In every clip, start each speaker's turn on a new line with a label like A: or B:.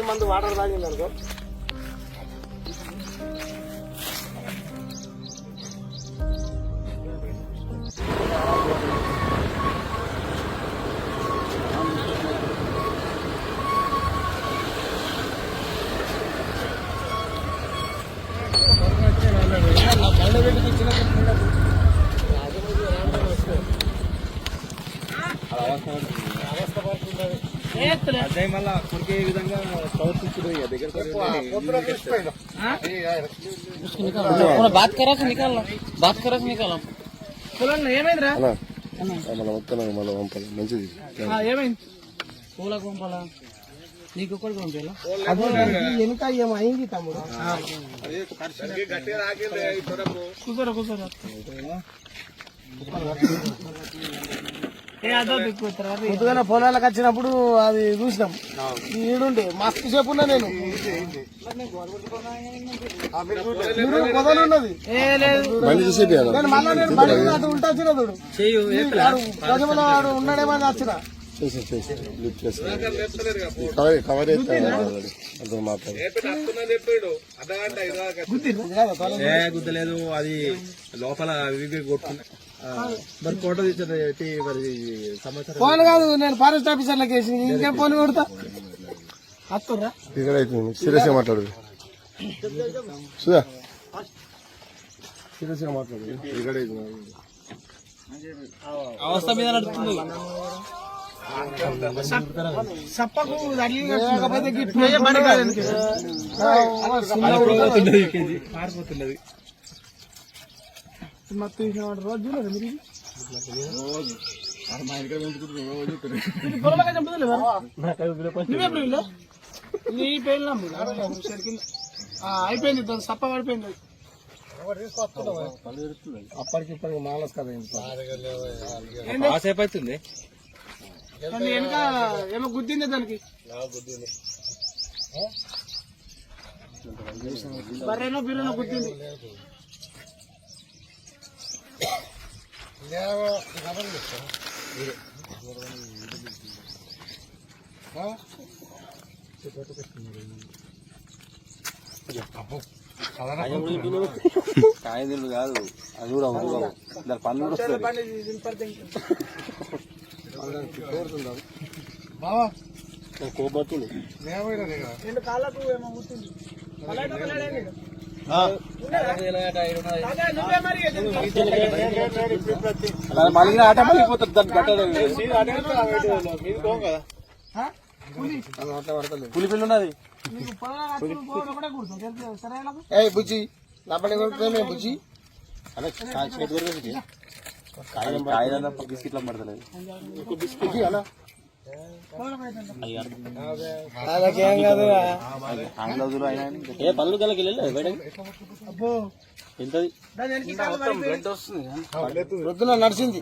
A: మందు వాటర్ తాగింది అనుకో.
B: అదే మళ్ళా కొరికే విధంగా ప్రవర్తించదు దగ్గర
C: బాత్ కరాసి నికాల ఏమైందిరా
A: మంచిది
C: ఏమైంది పూలకు పంపాలా నీకు ఒక్కడికి పంపాలా
A: వెనుక ఏమైంది తమ్ముడు
C: కూర్చోరా
A: పొద్దుగానే పొలాలకు వచ్చినప్పుడు అది చూసినాం ఈడుండే మస్తు సేపు ఉన్నా నేను పొదలు ఉన్నది మళ్ళీ నేను బడి అటు ఉంటే వచ్చిన చూడు గజముల వాడు ఉన్నాడేమని వచ్చిన
B: గుద్దలేదు అది లోపల కొట్టుకున్నా మరి ఫోటో తీసి మరి సమాచారం
A: ఫోన్ కాదు నేను ఫారెస్ట్ ఆఫీసర్లకు వేసి ఇంకేం ఫోన్ కొడతా వస్తురా
D: ఇక్కడ సీరియస్ గా మాట్లాడు సుధా సీరియస్ గా మాట్లాడు ఇక్కడ
C: అవస్థ మీద నడుస్తుంది
A: సప్పకు
B: మారిపోతున్నది
A: రోజు మీరు నీ పేరు అయిపోయింది సప్ప పడిపోయింది అప్పటికిప్పటికి మాలస్ కదా
B: కాసేపు అవుతుంది
A: వెనక ఏమో గుద్దింది దానికి బర్రెనో బిర్రెనో గుద్దింది
B: కాయలు కాదు అది కూడా దాని పనులు
A: బావా
D: కోపడుతుంది
A: రెండు కాళ్ళకు ఏమో గుర్తుంది
B: మళ్ళీ ఆట మళ్ళీపోతుంది దాన్ని కట్టదు పులి పిల్లి ఉన్నది
A: బుజ్జి లోపలి బుజ్జి
B: బిస్కెట్లా పడతలేదు
A: బిస్కెట్ అలా
B: పనులు కలకి ఎంతది
A: ప్రొద్దున నడిచింది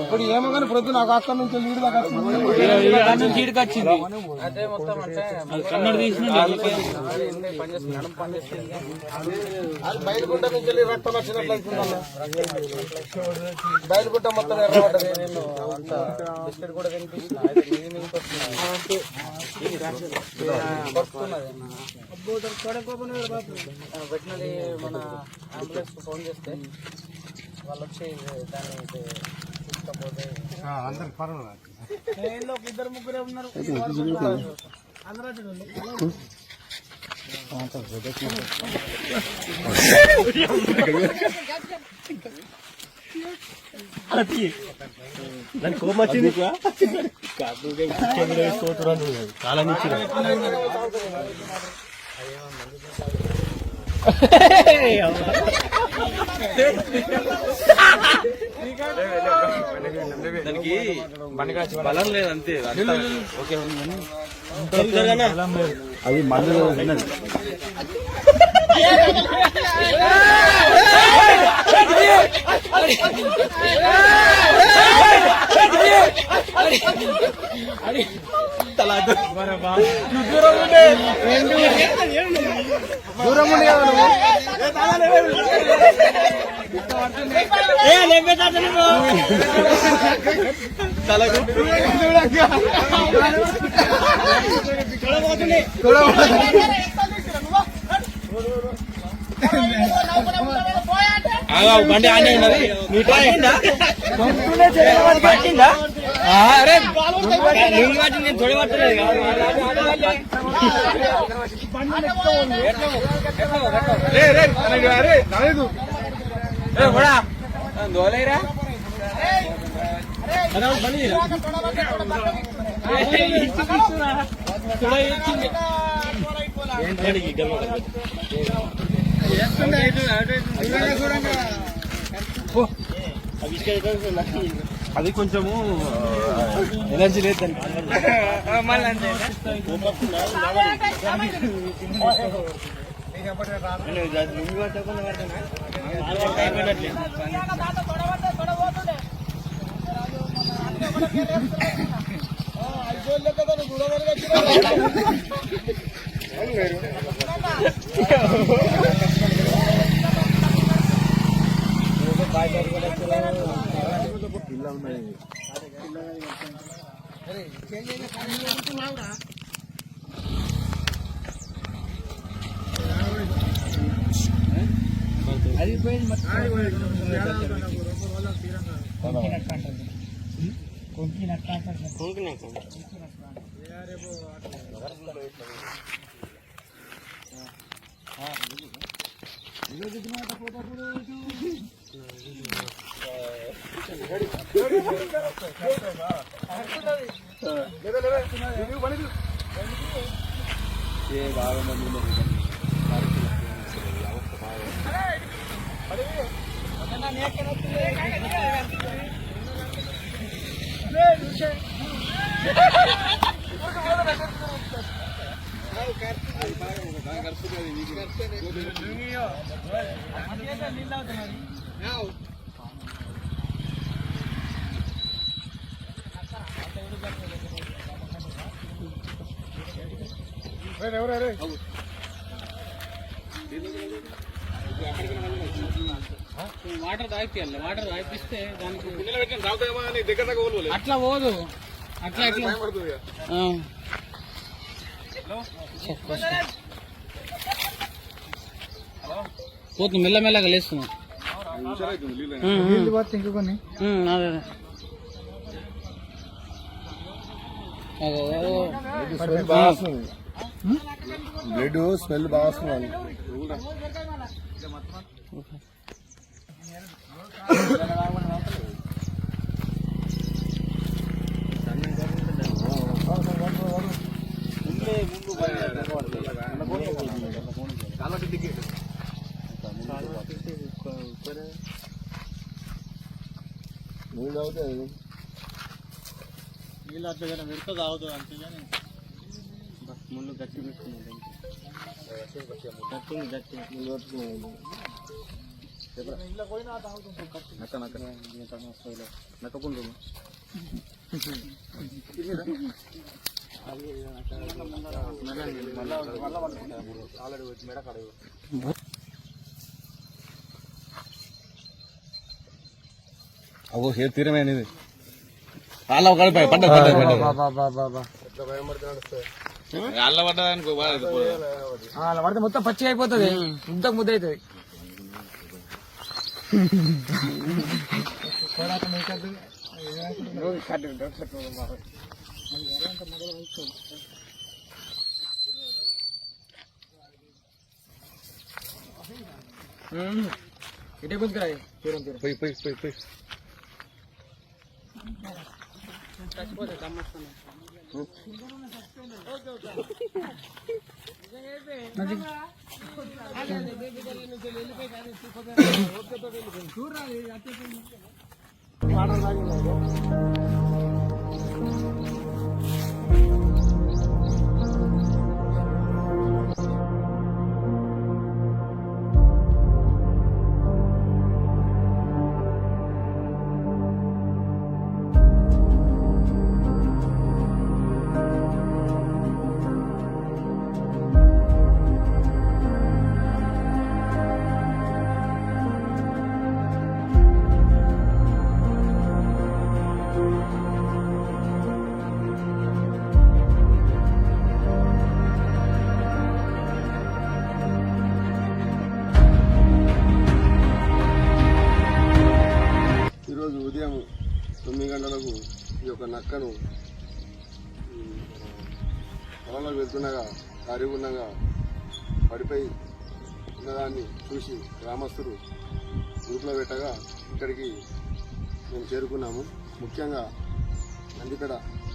A: ఇప్పుడు ఏమో కానీ ప్రొద్దున నాకు అక్కడ నుంచి నీడు దాకా
C: వచ్చింది కన్నడ తీసిన
A: బయలుగుంట నుంచి రక్తం వచ్చినట్లు అవుతుందన్న బయలుగుంట మొత్తం ఎర్రబడ్డది బిస్కెట్ కూడా వెటనరీ మన అంబులెన్స్ కు ఫోన్ చేస్తే వాళ్ళు వచ్చి దాన్ని తీసుకపోతే ఇద్దరు ముగ్గురే ఉన్నారు
D: దాని కోపం వచ్చింది చాలా నుంచి
B: దానికి బలం లేదు అంతే
D: అది మందు ఉన్నది
A: దూరం ఉండి కదా నువ్వు
C: బండి ఆనే ఉన్నది అరే నేను తొడి పట్టలేదు దోలేరా
D: అది కొంచెము
C: ఎనర్జీ లేదు వాటర్ తాగిపియాలి వాటర్ తాగిపిస్తే దానికి అట్లా పోదు అట్లా అట్లా పోతుంది మెల్లమెల్లగా లేస్తున్నాం
A: బ్లడ్ స్మెల్ బాగా వస్తుంది. నీళ్ళు అవుతాయి నీళ్ళు అట్లా పెడితే తాగుతుంది అంతేగాని ముళ్ళు గట్టి పెట్టుకున్నాడు గట్టి నక్కకుండా
D: అగో హే తీరమైనది అలా ఒక పడ్డ అల్ల పడ్డదానికి
C: పడితే మొత్తం పచ్చి అయిపోతుంది ముద్దకు ముద్ద అవుతుంది ఇటే గుంజుకురాయి
D: పోయి పోయి పోయి పోయి
C: చచ్చిపోతే దమ్మొస్తుంది
A: 9 గంటలకు ఈ యొక్క నక్కను పొలంలోకి వెళ్తుండగా దారిగుండంగా పడిపోయి ఉన్నదాన్ని చూసి గ్రామస్తులు గ్రూప్లో పెట్టగా ఇక్కడికి మేము చేరుకున్నాము. ముఖ్యంగా నందిపేట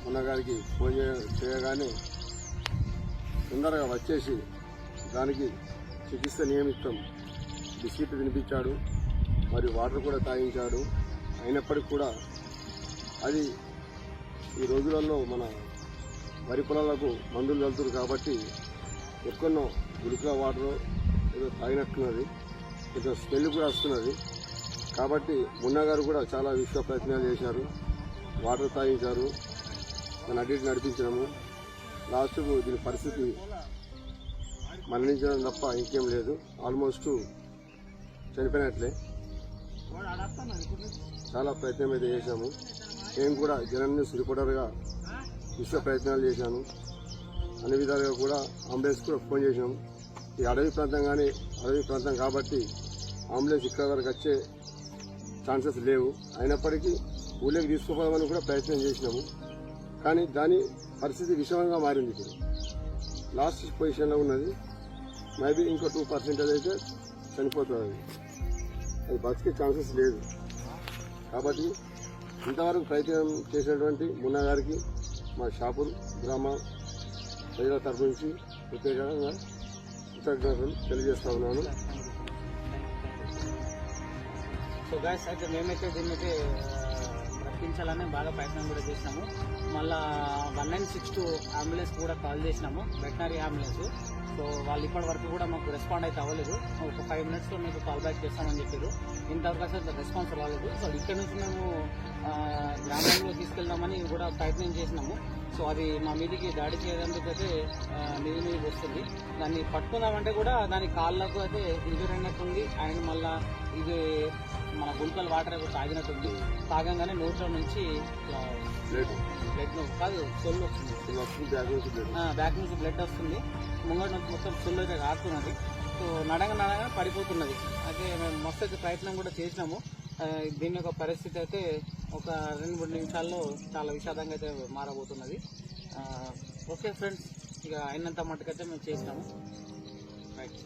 A: ఉన్నగారికి ఫోన్ చేయగానే తొందరగా వచ్చేసి దానికి చికిత్స నియమితం బిస్కెట్ తినిపించాడు, మరియు వాటర్ కూడా తాగించాడు. అయినప్పటికీ కూడా అది ఈ రోజులలో మన వరి పొలాలకు మందులు చల్లుతారు కాబట్టి ఎక్కడో గుడికా వాటర్ ఏదో తాగినట్టున్నది, కొంచెం స్మెల్ కూడా వస్తున్నది. కాబట్టి మున్నగారు కూడా చాలా విశ్వ ప్రయత్నాలు చేశారు, వాటర్ తాగించారు, దాన్ని అడ్డు నడిపించడము. లాస్ట్కు దీని పరిస్థితి మరణించడం తప్ప ఇంకేం లేదు. ఆల్మోస్ట్ చనిపోయినట్లే. చాలా ప్రయత్నం అయితే చేశాము. నేను కూడా జనం న్యూస్ రిపోర్టర్గా విశ్వ ప్రయత్నాలు చేశాను. అన్ని విధాలుగా కూడా అంబులెన్స్ కూడా ఫోన్ చేశాము. ఈ అడవి ప్రాంతం కాబట్టి అంబులెన్స్ ఇక్కడ వరకు వచ్చే ఛాన్సెస్ లేవు. అయినప్పటికీ ఊళ్ళోకి తీసుకుపోదామని కూడా ప్రయత్నం చేసినాము. కానీ దాని పరిస్థితి విషమంగా మారింది. ఇప్పుడు లాస్ట్ పొజిషన్లో ఉన్నది. మేబీ ఇంకో 2% అయితే చనిపోతుంది. అది బతికే ఛాన్సెస్ లేదు. కాబట్టి ఇంతవరకు ప్రయత్నం చేసినటువంటి మున్నా గారికి మా షాపూర్ గ్రామ ప్రజల తరఫు నుంచి ప్రత్యేకంగా కృతజ్ఞతలు తెలియజేస్తా ఉన్నాను.
B: సో గాయస్, అయితే మేమైతే దీన్నైతే రక్షించాలని బాగా ప్రయత్నం కూడా చేసినాము. మళ్ళా 196 అంబులెన్స్ కూడా కాల్ చేసినాము, వెటనరీ అంబులెన్స్. సో వాళ్ళు ఇప్పటి వరకు కూడా మాకు రెస్పాండ్ అయితే అవ్వలేదు. ఒక 5 minutesలో మీకు కాల్ బ్యాక్ చేస్తామని చెప్పారు. ఇంతవరకు అసలు రెస్పాన్స్ రాలేదు. సో ఇక్కడ నుంచి మేము గ్రామంలో తీసుకెళ్దామని కూడా ప్రయత్నం చేసినాము. సో అది మా మీదికి దాడి చేయడానికి అయితే మీదికి వస్తుంది. దాన్ని పట్టుకుందామంటే కూడా దాని కాళ్ళకు అయితే ఇంజూరీ అయినట్టుంది. అండ్ మళ్ళా ఇది మన గుంటలు వాటర్ తాగినట్టుంది. తాగంగానే నోట్లో నుంచి బ్లడ్ కాదు సొల్లు వస్తుంది, బ్యాక్ నుంచి బ్లడ్ వస్తుంది. ముంగట నుంచి మొత్తం సొల్లు అయితే కాకున్నది. సో నడగా పడిపోతున్నది. అయితే మేము మస్తు అయితే ప్రయత్నం కూడా చేసినాము. దీని యొక్క పరిస్థితి అయితే ఒక 2-3 నిమిషాల్లో చాలా విషాదంగా అయితే మారబోతున్నది. ఓకే ఫ్రెండ్స్, ఇక అయినంత మట్టుకైతే మేము చేసినాము. రైట్.